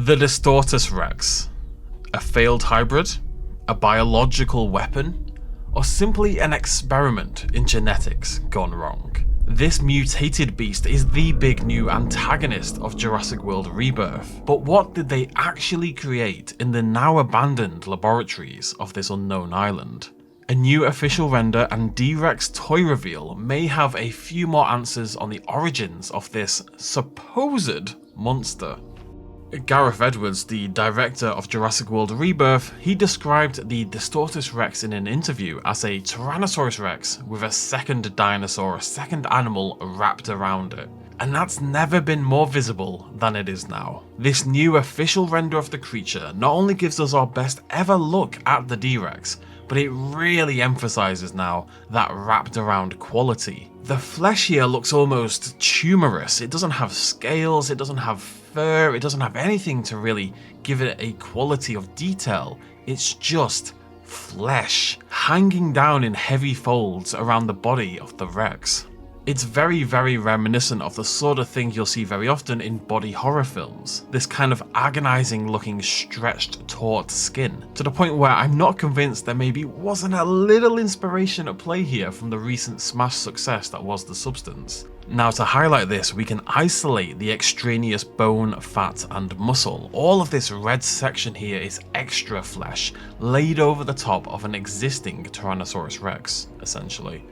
The Distortus Rex. A failed hybrid? A biological weapon? Or simply an experiment in genetics gone wrong? This mutated beast is the big new antagonist of Jurassic World Rebirth, but what did they actually create in the now abandoned laboratories of this unknown island? A new official render and D-Rex toy reveal may have a few more answers on the origins of this supposed monster. Gareth Edwards, the director of Jurassic World Rebirth, he described the Distortus Rex in an interview as a Tyrannosaurus Rex with a second dinosaur, a second animal wrapped around it. And that's never been more visible than it is now. This new official render of the creature not only gives us our best ever look at the D-Rex, but it really emphasises now that wrapped around quality. The flesh here looks almost tumorous. It doesn't have scales, it doesn't have fur, it doesn't have anything to really give it a quality of detail. It's just flesh hanging down in heavy folds around the body of the Rex. It's very, very reminiscent of the sort of thing you'll see very often in body horror films. This kind of agonizing looking stretched, taut skin, to the point where I'm not convinced there maybe wasn't a little inspiration at play here from the recent smash success that was The Substance. Now, to highlight this, we can isolate the extraneous bone, fat and muscle. All of this red section here is extra flesh laid over the top of an existing Tyrannosaurus Rex, essentially.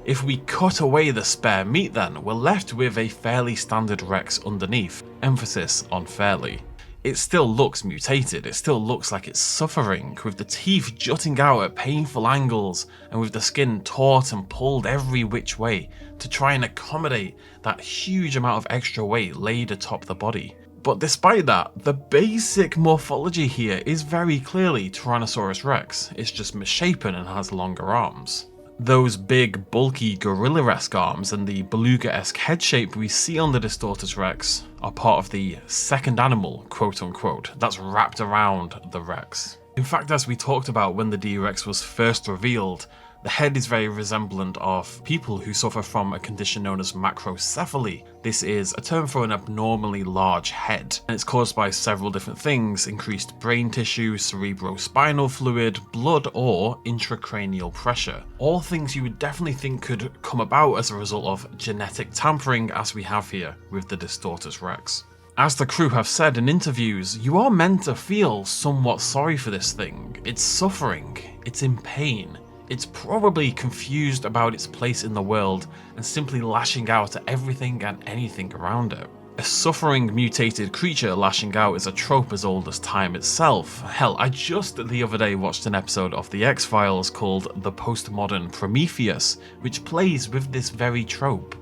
If we cut away the spare meat then, we're left with a fairly standard Rex underneath, emphasis on fairly. It still looks mutated, it still looks like it's suffering, with the teeth jutting out at painful angles and with the skin taut and pulled every which way to try and accommodate that huge amount of extra weight laid atop the body. But despite that, the basic morphology here is very clearly Tyrannosaurus Rex, it's just misshapen and has longer arms. Those big, bulky, gorilla-esque arms and the beluga-esque head shape we see on the Distortus Rex are part of the second animal, quote-unquote, that's wrapped around the Rex. In fact, as we talked about when the D-Rex was first revealed, the head is very resemblant of people who suffer from a condition known as macrocephaly. This is a term for an abnormally large head, and it's caused by several different things: increased brain tissue, cerebrospinal fluid, blood, or intracranial pressure. All things you would definitely think could come about as a result of genetic tampering, as we have here with the Distortus Rex. As the crew have said in interviews, you are meant to feel somewhat sorry for this thing. It's suffering, it's in pain. It's probably confused about its place in the world and simply lashing out at everything and anything around it. A suffering mutated creature lashing out is a trope as old as time itself. Hell, I just the other day watched an episode of The X-Files called The Postmodern Prometheus, which plays with this very trope.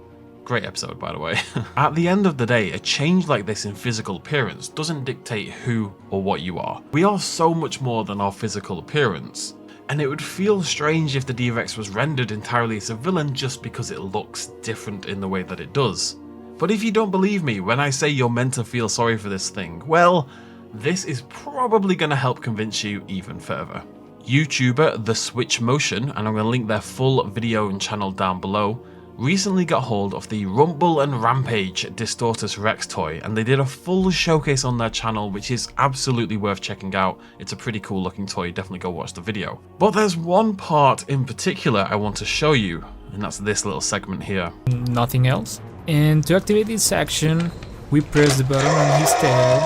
Great episode, by the way. At the end of the day, a change like this in physical appearance doesn't dictate who or what you are. We are so much more than our physical appearance. And it would feel strange if the D-Rex was rendered entirely as a villain just because it looks different in the way that it does. But if you don't believe me when I say you're meant to feel sorry for this thing, well, this is probably going to help convince you even further. YouTuber The Switch Motion, and I'm going to link their full video and channel down below, recently got hold of the Rumble and Rampage Distortus Rex toy, and they did a full showcase on their channel, which is absolutely worth checking out. It's a pretty cool looking toy, definitely go watch the video. But there's one part in particular I want to show you, and that's this little segment here. Nothing else? And to activate this action, we press the button on his tail,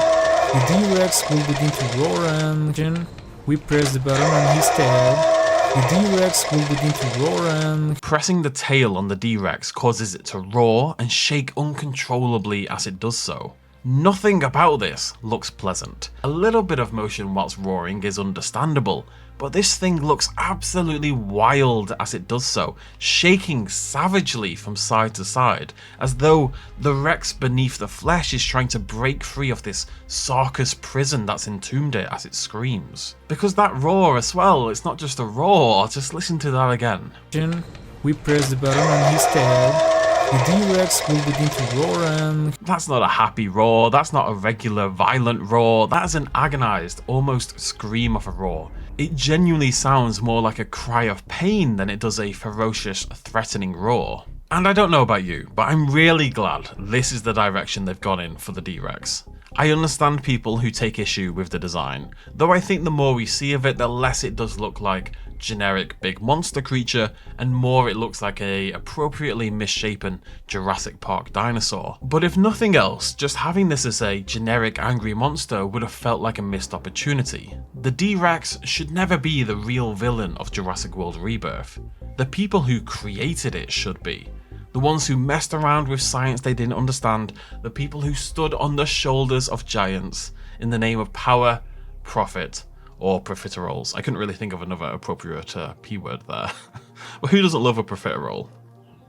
the D-Rex will begin to roar and we press the button on his tail, the D-Rex will begin to roar and... Pressing the tail on the D-Rex causes it to roar and shake uncontrollably as it does so. Nothing about this looks pleasant. A little bit of motion whilst roaring is understandable, but this thing looks absolutely wild as it does so, shaking savagely from side to side, as though the Rex beneath the flesh is trying to break free of this Sarcus prison that's entombed it as it screams. Because that roar as well, it's not just a roar, just listen to that again. We press the button on his tail, the D-Rex will begin to roar and... That's not a happy roar, that's not a regular violent roar, that is an agonized, almost scream of a roar. It genuinely sounds more like a cry of pain than it does a ferocious, threatening roar. And I don't know about you, but I'm really glad this is the direction they've gone in for the D-Rex. I understand people who take issue with the design, though I think the more we see of it, the less it does look like generic big monster creature, and more it looks like a appropriately misshapen Jurassic Park dinosaur. But if nothing else, just having this as a generic angry monster would have felt like a missed opportunity. The D-Rex should never be the real villain of Jurassic World Rebirth. The people who created it should be. The ones who messed around with science they didn't understand, the people who stood on the shoulders of giants in the name of power, profit, or profiteroles. I couldn't really think of another appropriate P word there. But who doesn't love a profiterole?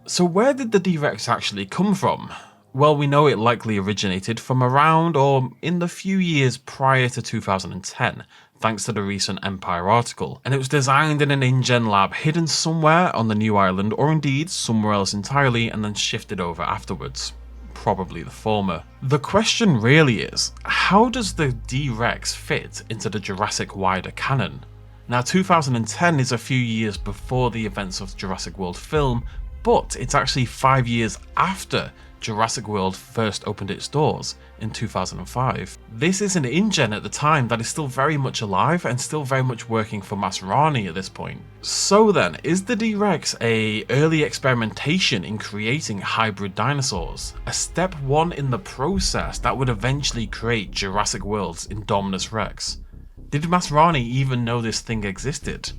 So where did the D-Rex actually come from? Well, we know it likely originated from around or in the few years prior to 2010, thanks to the recent Empire article, and it was designed in an InGen lab hidden somewhere on the new island, or indeed somewhere else entirely, and then shifted over afterwards. Probably the former. The question really is, how does the D-Rex fit into the Jurassic wider canon? Now 2010 is a few years before the events of Jurassic World film, but it's actually 5 years after Jurassic World first opened its doors in 2005. This is an InGen at the time that is still very much alive and still very much working for Masrani at this point. So then, is the D-Rex a early experimentation in creating hybrid dinosaurs? A step one in the process that would eventually create Jurassic World's Indominus Rex? Did Masrani even know this thing existed?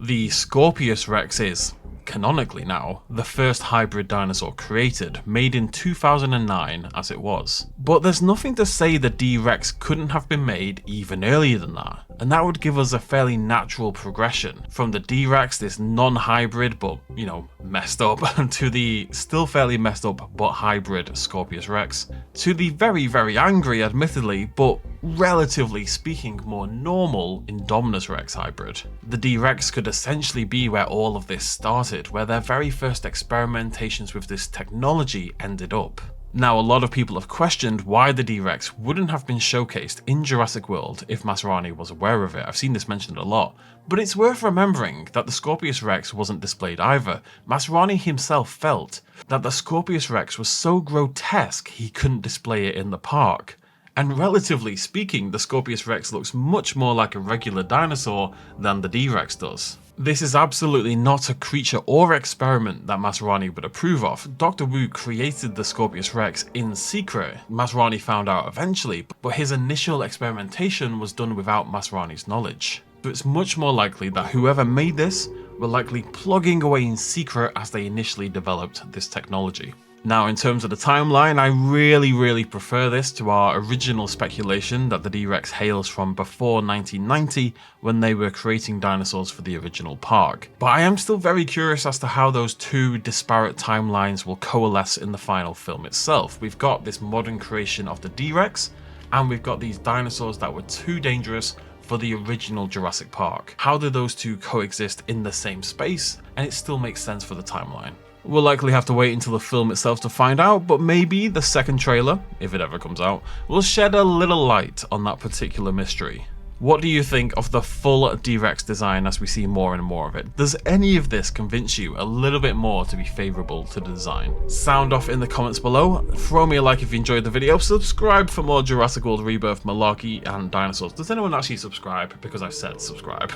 The Scorpius Rex is, canonically now, the first hybrid dinosaur created, made in 2009 as it was. But there's nothing to say the D-Rex couldn't have been made even earlier than that, and that would give us a fairly natural progression from the D-Rex, this non-hybrid but, you know, messed up, to the still fairly messed up but hybrid Scorpius Rex, to the very, very angry, admittedly, but relatively speaking more normal Indominus Rex hybrid. The D-Rex could essentially be where all of this started, where their very first experimentations with this technology ended up. Now, a lot of people have questioned why the D-Rex wouldn't have been showcased in Jurassic World if Masrani was aware of it. I've seen this mentioned a lot, but it's worth remembering that the Scorpius Rex wasn't displayed either. Masrani himself felt that the Scorpius Rex was so grotesque he couldn't display it in the park. And relatively speaking, the Scorpius Rex looks much more like a regular dinosaur than the D-Rex does. This is absolutely not a creature or experiment that Masrani would approve of. Dr. Wu created the Scorpius Rex in secret. Masrani found out eventually, but his initial experimentation was done without Masrani's knowledge. So it's much more likely that whoever made this were likely plugging away in secret as they initially developed this technology. Now, in terms of the timeline, I really prefer this to our original speculation that the D-Rex hails from before 1990 when they were creating dinosaurs for the original park. But I am still very curious as to how those two disparate timelines will coalesce in the final film itself. We've got this modern creation of the D-Rex, and we've got these dinosaurs that were too dangerous for the original Jurassic Park. How do those two coexist in the same space, and it still makes sense for the timeline? We'll likely have to wait until the film itself to find out, but maybe the second trailer, if it ever comes out, will shed a little light on that particular mystery. What do you think of the full D-Rex design as we see more and more of it? Does any of this convince you a little bit more to be favourable to the design? Sound off in the comments below, throw me a like if you enjoyed the video, subscribe for more Jurassic World Rebirth, malarkey and dinosaurs. Does anyone actually subscribe? Because I've said subscribe.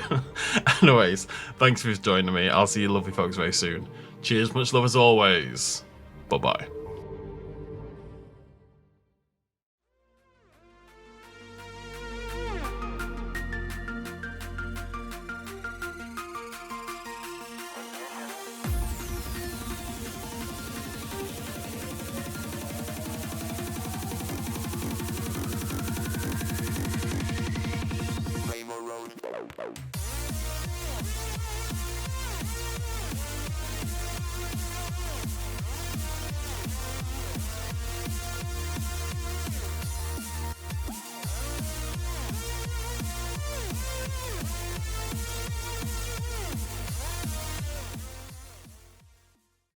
Anyways, thanks for joining me, I'll see you lovely folks very soon. Cheers, much love as always. Bye bye.